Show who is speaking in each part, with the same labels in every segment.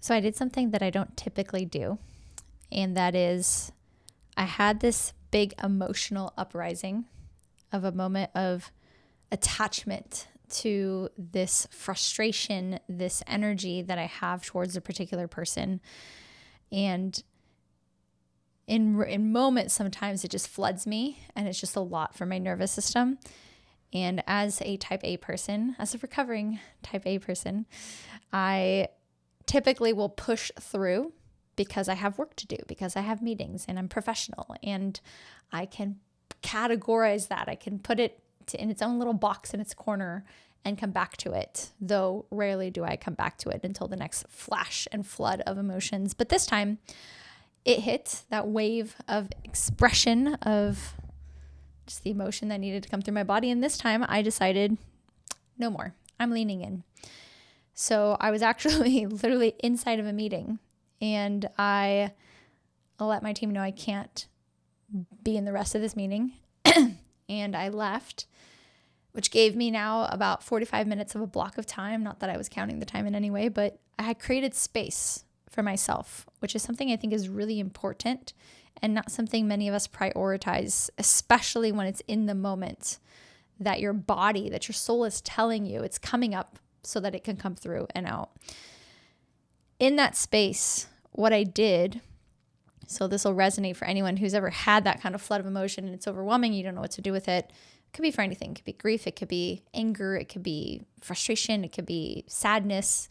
Speaker 1: So I did something that I don't typically do, and that is I had this big emotional uprising of a moment of attachment to this frustration, this energy that I have towards a particular person. And in moments, sometimes it just floods me, and it's just a lot for my nervous system. And as a type A person, as a recovering type A person, I typically will push through because I have work to do, because I have meetings and I'm professional, and I can categorize that. I can put it in its own little box in its corner and come back to it, though rarely do I come back to it until the next flash and flood of emotions. But this time it hit that wave of expression of just the emotion that needed to come through my body. And this time I decided no more. I'm leaning in. So I was actually literally inside of a meeting, and I let my team know I can't be in the rest of this meeting. And I left, which gave me now about 45 minutes of a block of time. Not that I was counting the time in any way, but I had created space for myself, which is something I think is really important and not something many of us prioritize, especially when it's in the moment that your body, that your soul is telling you it's coming up so that it can come through and out. In that space, what I did, so this will resonate for anyone who's ever had that kind of flood of emotion and it's overwhelming, you don't know what to do with it. It could be for anything. It could be grief, it could be anger, it could be frustration, it could be sadness.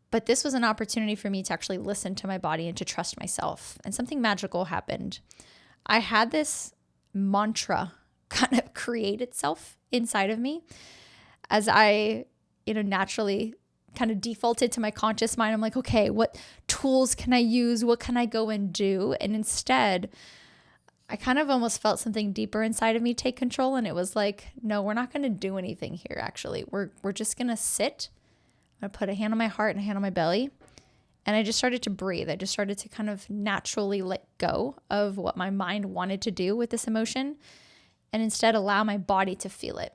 Speaker 1: But this was an opportunity for me to actually listen to my body and to trust myself. And something magical happened. I had this mantra kind of create itself inside of me as I, naturally kind of defaulted to my conscious mind. I'm like, okay, what tools can I use? What can I go and do? And instead, I kind of almost felt something deeper inside of me take control. And it was like, no, we're not going to do anything here. Actually, we're just going to sit. I'm going to put a hand on my heart and a hand on my belly. And I just started to breathe. I just started to kind of naturally let go of what my mind wanted to do with this emotion and instead allow my body to feel it.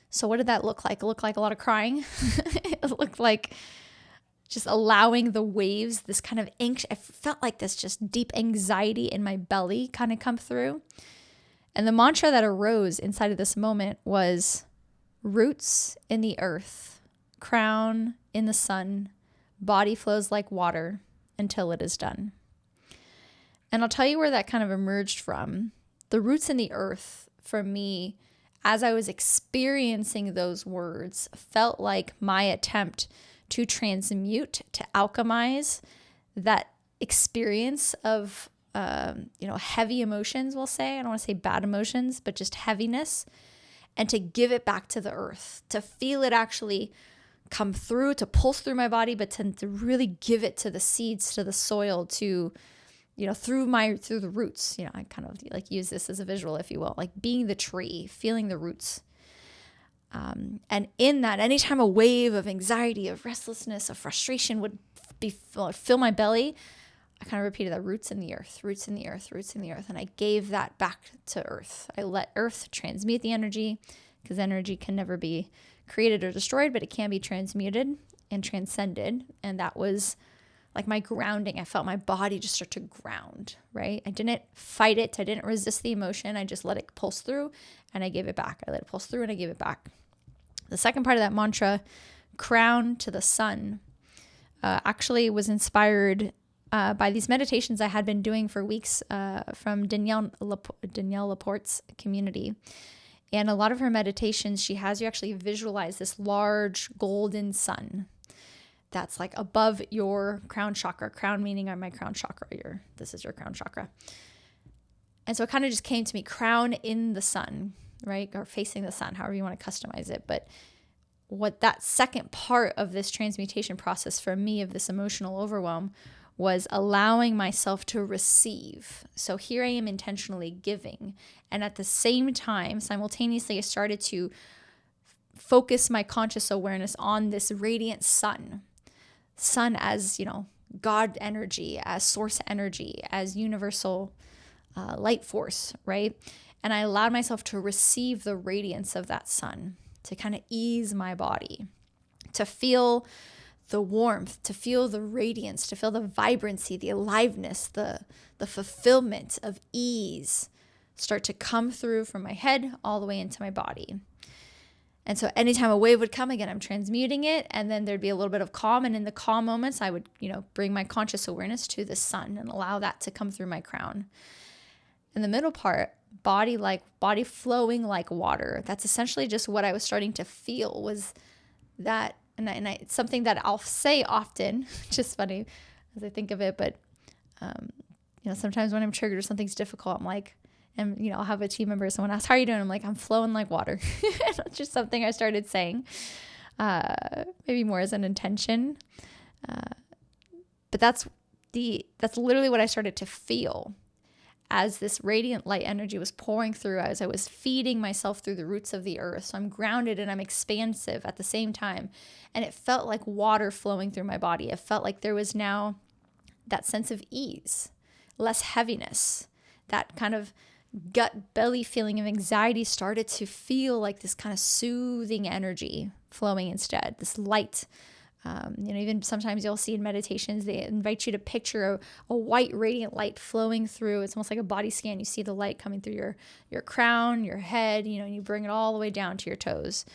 Speaker 1: So what did that look like? It looked like a lot of crying. It looked like just allowing the waves, this kind of I felt like this just deep anxiety in my belly kind of come through. And the mantra that arose inside of this moment was roots in the earth, crown in the sun, body flows like water until it is done. And I'll tell you where that kind of emerged from. The roots in the earth for me, as I was experiencing those words, felt like my attempt to transmute, to alchemize that experience of, heavy emotions, we'll say. I don't want to say bad emotions, but just heaviness, and to give it back to the earth, to feel it actually come through, to pulse through my body, but to really give it to the seeds, to the soil, to through the roots. I kind of like use this as a visual, if you will, like being the tree, feeling the roots. And in that, anytime a wave of anxiety, of restlessness, of frustration would fill my belly, I kind of repeated that: roots in the earth, roots in the earth, roots in the earth. And I gave that back to earth. I let earth transmute the energy, because energy can never be created or destroyed, but it can be transmuted and transcended. And that was like my grounding. I felt my body just start to ground, right? I didn't fight it. I didn't resist the emotion. I just let it pulse through and I gave it back. I let it pulse through and I gave it back. The second part of that mantra, crown to the sun, actually was inspired by these meditations I had been doing for weeks from Danielle Laporte's community. And a lot of her meditations, she has you actually visualize this large golden sun that's like above your crown chakra. Crown meaning my crown chakra. This is your crown chakra. And so it kind of just came to me, crown in the sun, right? Or facing the sun, however you want to customize it. But what that second part of this transmutation process for me of this emotional overwhelm was allowing myself to receive. So here I am intentionally giving. And at the same time, simultaneously, I started to focus my conscious awareness on this radiant sun as, God energy, as source energy, as universal light force, right? And I allowed myself to receive the radiance of that sun, to kind of ease my body, to feel the warmth, to feel the radiance, to feel the vibrancy, the aliveness, the fulfillment of ease start to come through from my head all the way into my body. And so anytime a wave would come, again, I'm transmuting it, and then there'd be a little bit of calm. And in the calm moments, I would, bring my conscious awareness to the sun and allow that to come through my crown. In the middle part, body flowing like water. That's essentially just what I was starting to feel, was that, it's something that I'll say often, which is funny as I think of it, but, sometimes when I'm triggered or something's difficult, I'm like, and, I'll have a team member, someone asks, how are you doing? I'm like, I'm flowing like water. That's just something I started saying, maybe more as an intention. But that's literally what I started to feel as this radiant light energy was pouring through, as I was feeding myself through the roots of the earth. So I'm grounded and I'm expansive at the same time. And it felt like water flowing through my body. It felt like there was now that sense of ease, less heaviness, that kind of gut belly feeling of anxiety started to feel like this kind of soothing energy flowing instead, this light. Even sometimes you'll see in meditations, they invite you to picture a white radiant light flowing through. It's almost like a body scan. You see the light coming through your crown, your head, and you bring it all the way down to your toes.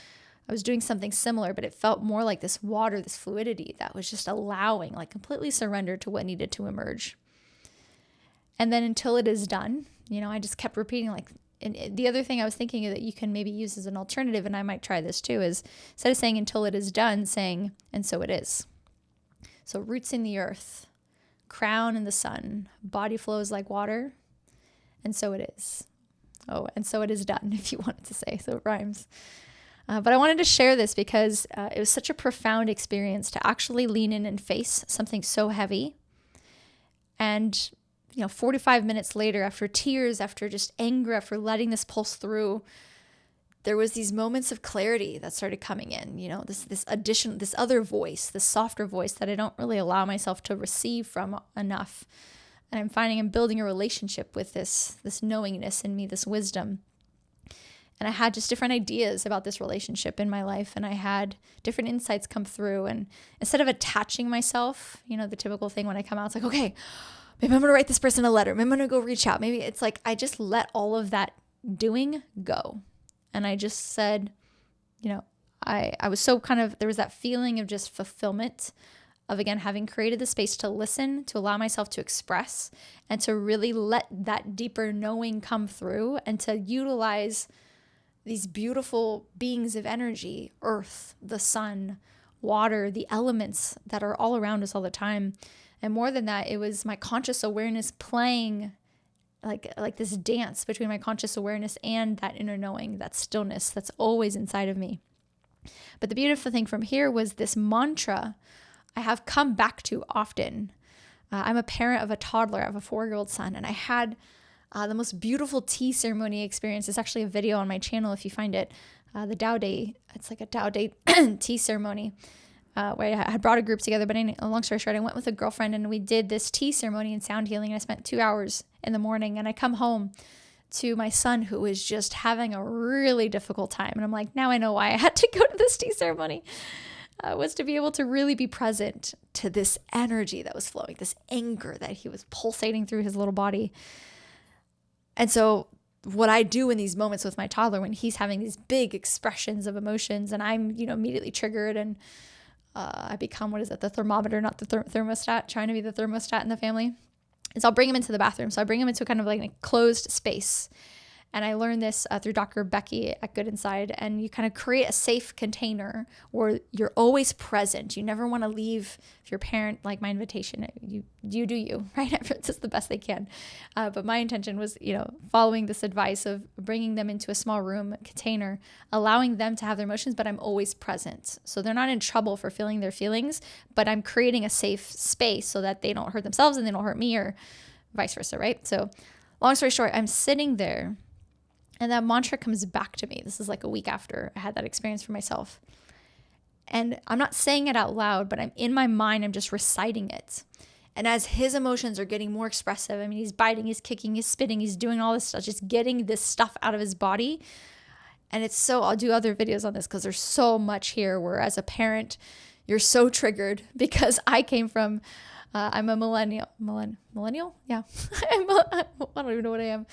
Speaker 1: I was doing something similar, but it felt more like this water, this fluidity that was just allowing, like completely surrendered to what needed to emerge. And then until it is done, I just kept repeating, and the other thing I was thinking that you can maybe use as an alternative, and I might try this too, is instead of saying until it is done, saying, and so it is. So roots in the earth, crown in the sun, body flows like water, and so it is. Oh, and so it is done, if you wanted to say, so it rhymes. But I wanted to share this because it was such a profound experience to actually lean in and face something so heavy. And 45 minutes later, after tears, after just anger, after letting this pulse through, there was these moments of clarity that started coming in, this other voice, this softer voice that I don't really allow myself to receive from enough. And I'm finding I'm building a relationship with this knowingness in me, this wisdom. And I had just different ideas about this relationship in my life, and I had different insights come through. And instead of attaching myself, the typical thing when I come out, it's like, okay, maybe I'm going to write this person a letter. Maybe I'm going to go reach out. Maybe it's like I just let all of that doing go. And I just said, I was so there was that feeling of just fulfillment of, again, having created the space to listen, to allow myself to express, and to really let that deeper knowing come through, and to utilize these beautiful beings of energy, earth, the sun, water, the elements that are all around us all the time. And more than that, it was my conscious awareness playing like this dance between my conscious awareness and that inner knowing, that stillness that's always inside of me. But the beautiful thing from here was this mantra I have come back to often. I'm a parent of a toddler. I have a 4-year-old son, and I had the most beautiful tea ceremony experience. It's actually a video on my channel if you find it. The Tao Day. It's like a Tao Day tea ceremony. Where I had brought a group together, but long story short, I went with a girlfriend and we did this tea ceremony and sound healing. And I spent 2 hours in the morning, and I come home to my son who was just having a really difficult time. And I'm like, now I know why I had to go to this tea ceremony, was to be able to really be present to this energy that was flowing, this anger that he was pulsating through his little body. And so what I do in these moments with my toddler, when he's having these big expressions of emotions and I'm, immediately triggered, and I become, the thermometer, not the thermostat, trying to be the thermostat in the family, is I'll bring him into the bathroom. So I bring him into kind of like a closed space. And I learned this through Dr. Becky at Good Inside. And you kind of create a safe container where you're always present. You never want to leave. If you're a parent, like my invitation, you do you, right? Everyone's just the best they can. But my intention was, following this advice of bringing them into a small room container, allowing them to have their emotions, but I'm always present. So they're not in trouble for feeling their feelings, but I'm creating a safe space so that they don't hurt themselves and they don't hurt me, or vice versa, right? So long story short, I'm sitting there, and that mantra comes back to me. This is like a week after I had that experience for myself. And I'm not saying it out loud, but I'm in my mind, I'm just reciting it. And as his emotions are getting more expressive, he's biting, he's kicking, he's spitting, he's doing all this stuff, just getting this stuff out of his body. And I'll do other videos on this because there's so much here where as a parent, you're so triggered because I came from, I'm a millennial. Yeah. I don't even know what I am.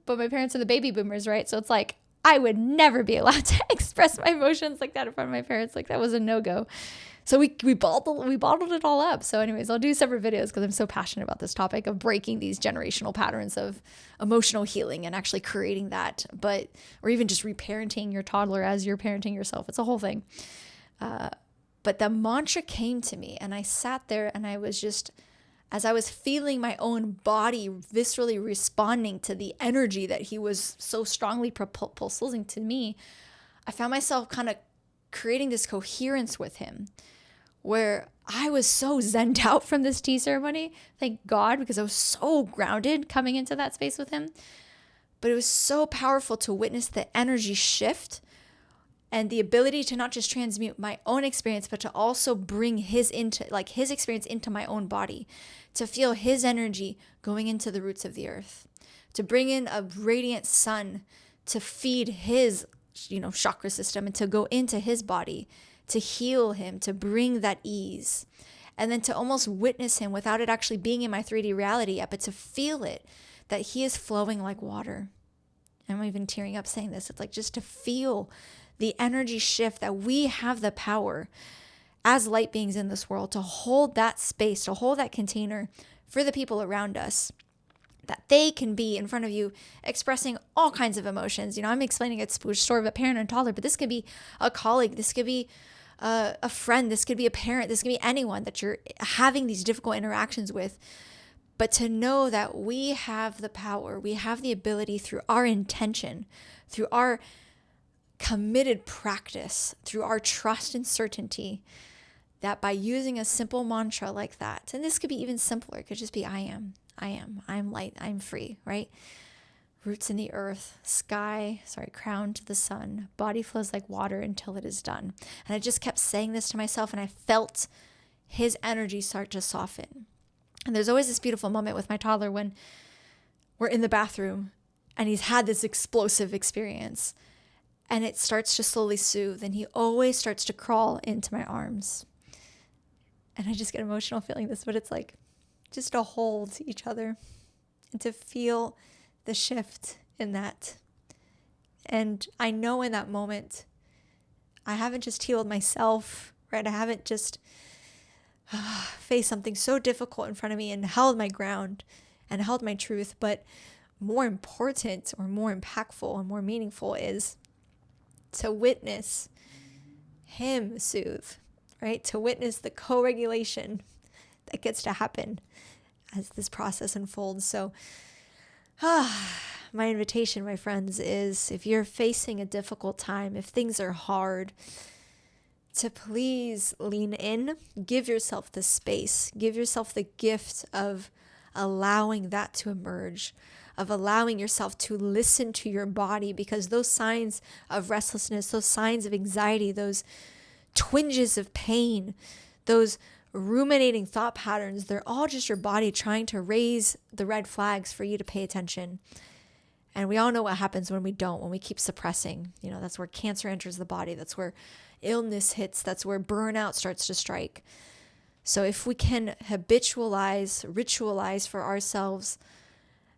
Speaker 1: But my parents are the baby boomers, right? So it's like, I would never be allowed to express my emotions like that in front of my parents. Like that was a no-go. So we bottled it all up. So anyways, I'll do separate videos because I'm so passionate about this topic of breaking these generational patterns of emotional healing and actually creating that, or even just reparenting your toddler as you're parenting yourself. It's a whole thing. But the mantra came to me and I sat there and I was just, as I was feeling my own body viscerally responding to the energy that he was so strongly pulsing to me, I found myself kind of creating this coherence with him where I was so zenned out from this tea ceremony. Thank God, because I was so grounded coming into that space with him. But it was so powerful to witness the energy shift and the ability to not just transmute my own experience, but to also bring his experience into my own body, to feel his energy going into the roots of the earth, to bring in a radiant sun to feed his, chakra system and to go into his body, to heal him, to bring that ease, and then to almost witness him without it actually being in my 3D reality yet, but to feel it, that he is flowing like water. I'm even tearing up saying this. It's like just to feel the energy shift, that we have the power as light beings in this world to hold that space, to hold that container for the people around us, that they can be in front of you expressing all kinds of emotions. I'm explaining a story of a parent and toddler, but this could be a colleague, this could be a friend, this could be a parent, this could be anyone that you're having these difficult interactions with. But to know that we have the power, we have the ability through our intention, through our committed practice, through our trust and certainty, that by using a simple mantra like that, and this could be even simpler, it could just be I'm light, I'm free, right? Roots in the earth, crown to the sun, body flows like water until it is done. And I just kept saying this to myself and I felt his energy start to soften. And there's always this beautiful moment with my toddler when we're in the bathroom and he's had this explosive experience and it starts to slowly soothe and he always starts to crawl into my arms. And I just get emotional feeling this, but it's like just to hold each other and to feel the shift in that. And I know in that moment, I haven't just healed myself, right? I haven't just faced something so difficult in front of me and held my ground and held my truth, but more important or more impactful and more meaningful is to witness him soothe, right? To witness the co-regulation that gets to happen as this process unfolds. So my invitation, my friends, is if you're facing a difficult time, if things are hard, to please lean in, give yourself the space, give yourself the gift of allowing that to emerge, of allowing yourself to listen to your body, because those signs of restlessness, those signs of anxiety, those twinges of pain, those ruminating thought patterns, they're all just your body trying to raise the red flags for you to pay attention. And we all know what happens when we don't, when we keep suppressing. That's where cancer enters the body. That's where illness hits. That's where burnout starts to strike. So if we can ritualize for ourselves,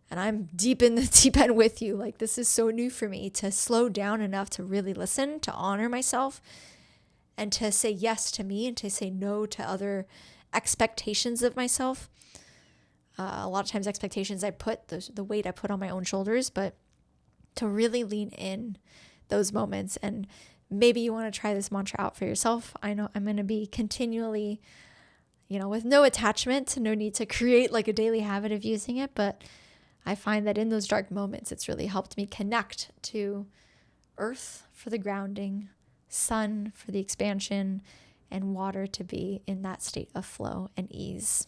Speaker 1: and I'm deep in the deep end with you, like this is so new for me, to slow down enough to really listen, to honor myself, and to say yes to me and to say no to other expectations of myself. A lot of times expectations the weight I put on my own shoulders, but to really lean in those moments. And maybe you want to try this mantra out for yourself. I know I'm going to be continually, with no attachment, no need to create like a daily habit of using it. But I find that in those dark moments, it's really helped me connect to earth for the grounding, sun for the expansion, and water to be in that state of flow and ease.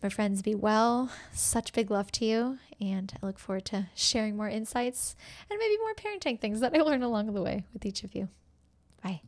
Speaker 1: My friends, be well. Such big love to you. And I look forward to sharing more insights and maybe more parenting things that I learn along the way with each of you. Bye.